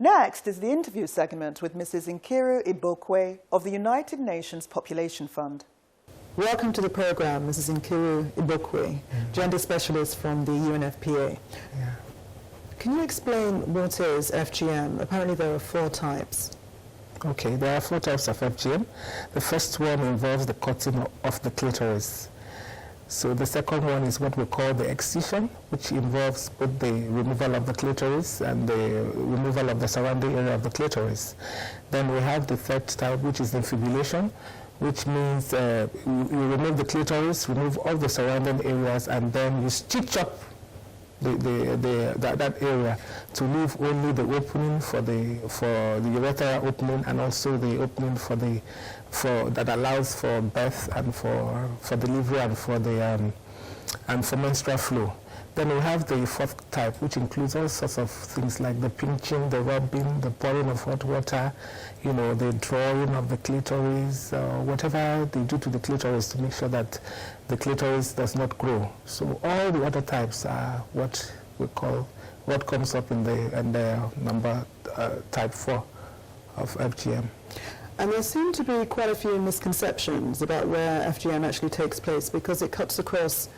Next is the interview segment with Mrs. Nkiru Ibokwe of the United Nations Population Fund. Welcome to the program, Mrs. Nkiru Ibokwe, gender specialist from the UNFPA. Yeah. Can you explain what is FGM? Apparently there are 4 types. Okay, there are 4 types of FGM. The first one involves the cutting of the clitoris. So the second one is what we call the excision, which involves both the removal of the clitoris and the removal of the surrounding area of the clitoris. Then we have the third type, which is infibulation, which means you remove the clitoris, remove all the surrounding areas, and then you stitch up that area to leave only the opening for the urethral opening, and also the opening that allows for birth and for delivery and for menstrual flow. Then we have the fourth type, which includes all sorts of things like the pinching, the rubbing, the pouring of hot water, the drawing of the clitoris, whatever they do to the clitoris to make sure that the clitoris does not grow. So all the other types are what we call, what comes up in the number type 4 of FGM. And there seem to be quite a few misconceptions about where FGM actually takes place, because it cuts across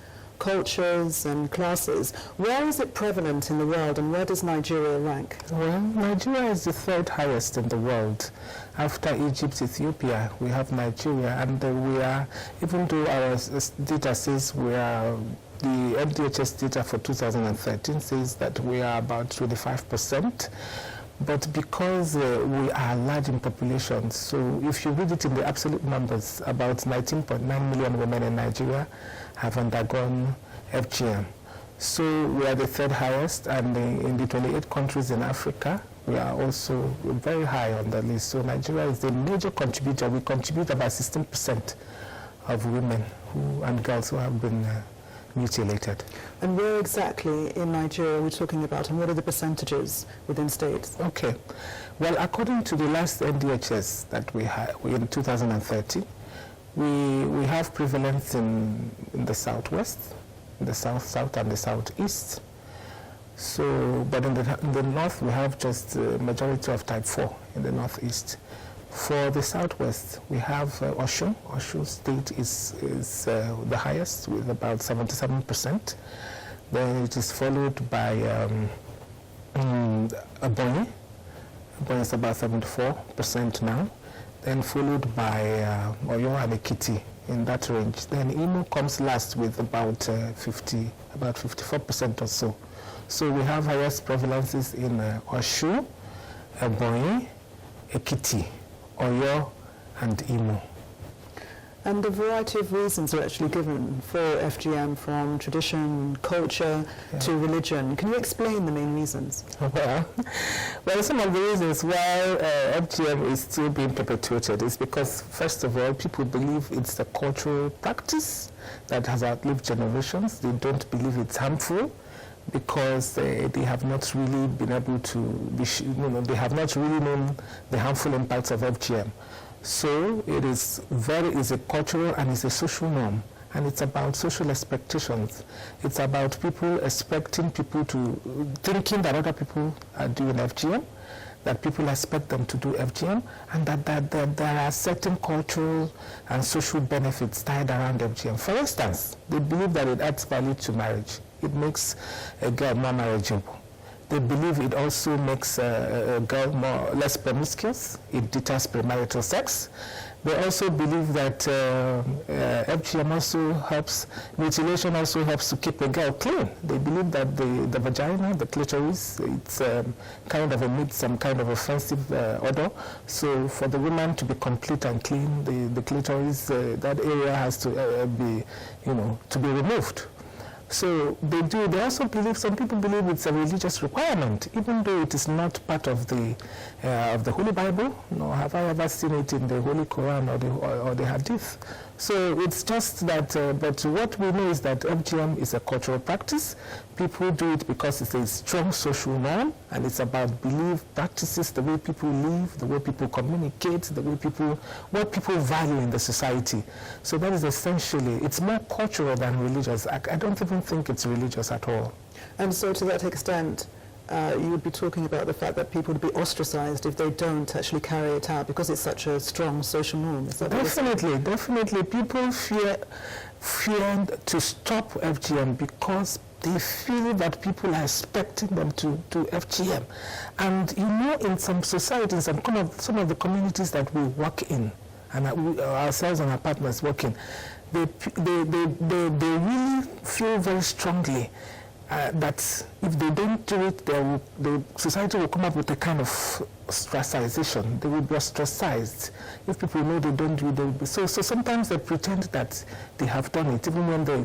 cultures and classes. Where is it prevalent in the world, and where does Nigeria rank? Well, Nigeria is the 3rd highest in the world. After Egypt, Ethiopia, we have Nigeria, and we are, even though our data says the MDHS data for 2013 says that we are about 25%, but because we are large in population, so if you read it in the absolute numbers, about 19.9 million women in Nigeria have undergone FGM. So we are the 3rd highest, and in the 28 countries in Africa, we are also very high on the list. So Nigeria is the major contributor. We contribute about 16% of women and girls who have been mutilated. And where exactly in Nigeria are we talking about, and what are the percentages within states? Okay. Well, according to the last NDHS that we had in 2013, we have prevalence in the southwest, in the south and the southeast. So, but in the north, we have just the majority of type 4 in the northeast. For the southwest, we have Osun. Osun State is the highest with about 77%. Then it is followed by Ebonyi. Ebonyi is about 74% now. Then followed by Oyo and Ekiti in that range. Then Imo comes last with about 54% or so. So we have highest prevalences in Osun, Ebonyi, Ekiti, Oyo, and Imo. And a variety of reasons are actually given for FGM, from tradition, culture to religion. Can you explain the main reasons? Well, some of the reasons why FGM is still being perpetuated is because, first of all, people believe it's a cultural practice that has outlived generations. They don't believe it's harmful because they have not really been able to they have not really known the harmful impacts of FGM. So it is a cultural and it's a social norm, and it's about social expectations. It's about people expecting people to, thinking that other people are doing FGM, that people expect them to do FGM, and that there are certain cultural and social benefits tied around FGM. For instance, they believe that it adds value to marriage. It makes a girl more marriageable. They believe it also makes a girl less promiscuous. It deters premarital sex. They also believe that FGM also helps, mutilation also helps to keep a girl clean. They believe that the vagina, the clitoris, it's kind of emits some kind of offensive odor. So for the woman to be complete and clean, the clitoris, that area has to be, to be removed. So they also believe, some people believe it's a religious requirement, even though it is not part of the Holy Bible, nor have I ever seen it in the Holy Quran or the Hadith. So it's just that, but what we know is that FGM is a cultural practice. People do it because it's a strong social norm, and it's about belief, practices, the way people live, the way people communicate, the way what people value in the society. So that is essentially, it's more cultural than religious. I don't even think it's religious at all. And so to that extent, you would be talking about the fact that people would be ostracized if they don't actually carry it out because it's such a strong social norm. Is that Definitely. People fear to stop FGM because they feel that people are expecting them to do FGM. And you know, in some societies and some of the communities that we work in, and we, ourselves and our partners work in, they really feel very strongly that if they don't do it, the society will come up with a kind of ostracization. They will be ostracized. If people know they don't do it, they will be. So sometimes they pretend that they have done it, even when they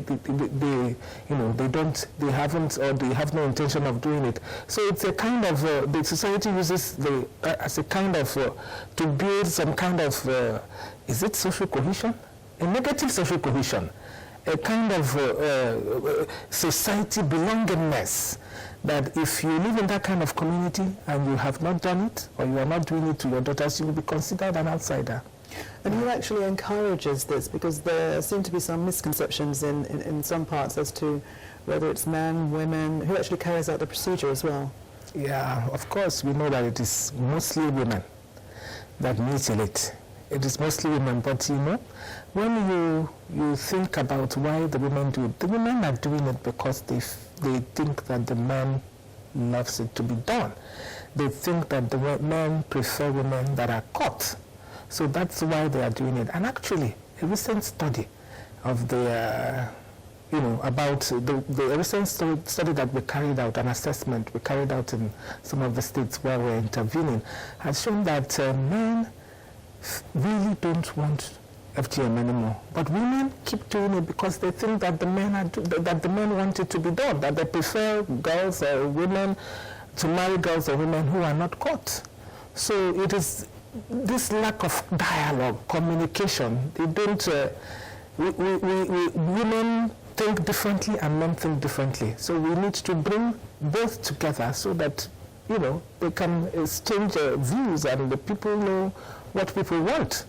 haven't, or they have no intention of doing it. So it's a kind of, the society uses as a kind of, to build some kind of, is it social cohesion? A negative social cohesion. A kind of society belongingness, that if you live in that kind of community and you have not done it, or you are not doing it to your daughters, you will be considered an outsider. And who actually encourages this? Because there seem to be some misconceptions in some parts as to whether it's men, women, who actually carries out the procedure as well. Yeah, of course, we know that it is mostly women that mutilate. It is mostly women, but you know, when you think about why the women do it, the women are doing it because they think that the man loves it to be done. They think that the men prefer women that are caught. So that's why they are doing it. And actually, a recent study of the, about the recent study that we carried out, an assessment we carried out in some of the states where we're intervening, has shown that men really don't want FGM anymore, but women keep doing it because they think that the men want it to be done, that they prefer girls or women to marry girls or women who are not caught. So it is this lack of dialogue, communication. They don't. Women think differently and men think differently. So we need to bring both together so that they can exchange views and the people know what people want,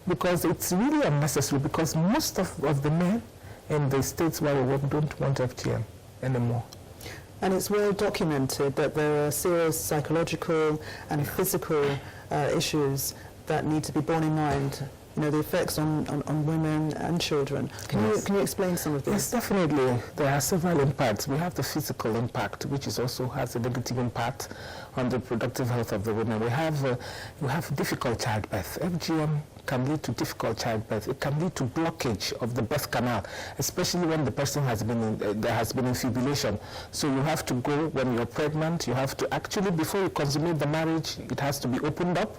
because it's really unnecessary, because most of the men in the states where we work don't want FGM anymore. And it's well documented that there are serious psychological and physical issues that need to be borne in mind, the effects on women and children. Can you explain some of this? Yes, definitely. There are several impacts. We have the physical impact, which also has a negative impact on the reproductive health of the women. We have difficult childbirth. FGM can lead to difficult childbirth. It can lead to blockage of the birth canal, especially when the person has been there has been infibulation. So you have to go when you're pregnant. You have to actually, before you consummate the marriage, it has to be opened up.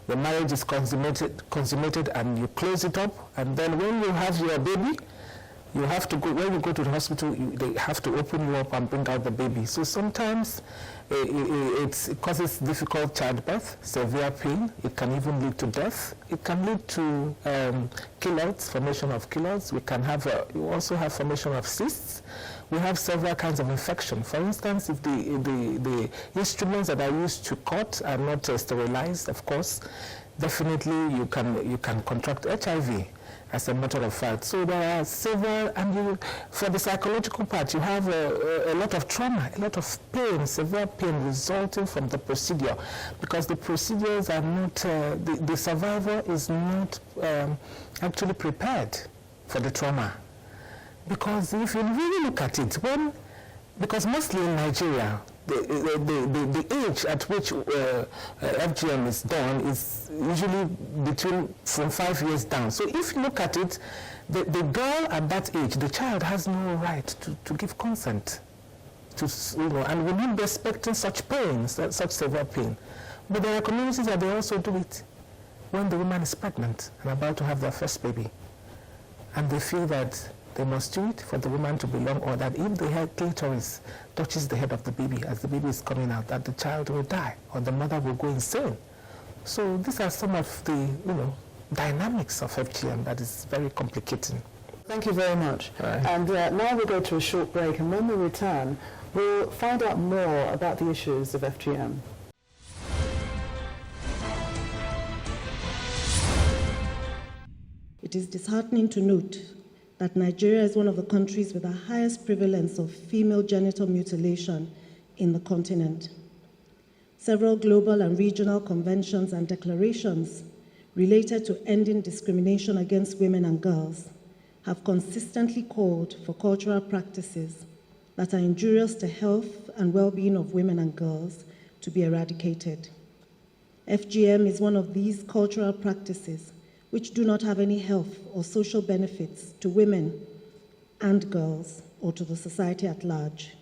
The marriage is consummated and you close it up, and then when you have your baby, you have to go, when you go to the hospital, they have to open you up and bring out the baby. So sometimes it causes difficult childbirth, severe pain. It can even lead to death. It can lead to keloids, formation of keloids. You also have formation of cysts. We have several kinds of infection. For instance, if the instruments that are used to cut are not sterilized, of course, definitely you can contract HIV, as a matter of fact. So there are several, and for the psychological part, you have a lot of trauma, a lot of pain, severe pain resulting from the procedure, because the procedures are not, the survivor is not actually prepared for the trauma. Because if you really look at it, because mostly in Nigeria, the age at which FGM is done is usually from 5 years down. So if you look at it, the girl at that age, the child has no right to give consent. And we not be expecting such pain, such severe pain. But there are communities that they also do it when the woman is pregnant and about to have their first baby. And they feel that they must do it for the woman to belong, or that if the head clitoris touches the head of the baby as the baby is coming out, that the child will die or the mother will go insane. So these are some of the dynamics of FGM that is very complicating. Thank you very much. Right. And now we'll go to a short break, and when we return, we'll find out more about the issues of FGM. It is disheartening to note that Nigeria is one of the countries with the highest prevalence of female genital mutilation in the continent. Several global and regional conventions and declarations related to ending discrimination against women and girls have consistently called for cultural practices that are injurious to health and well-being of women and girls to be eradicated. FGM is one of these cultural practices which do not have any health or social benefits to women and girls or to the society at large.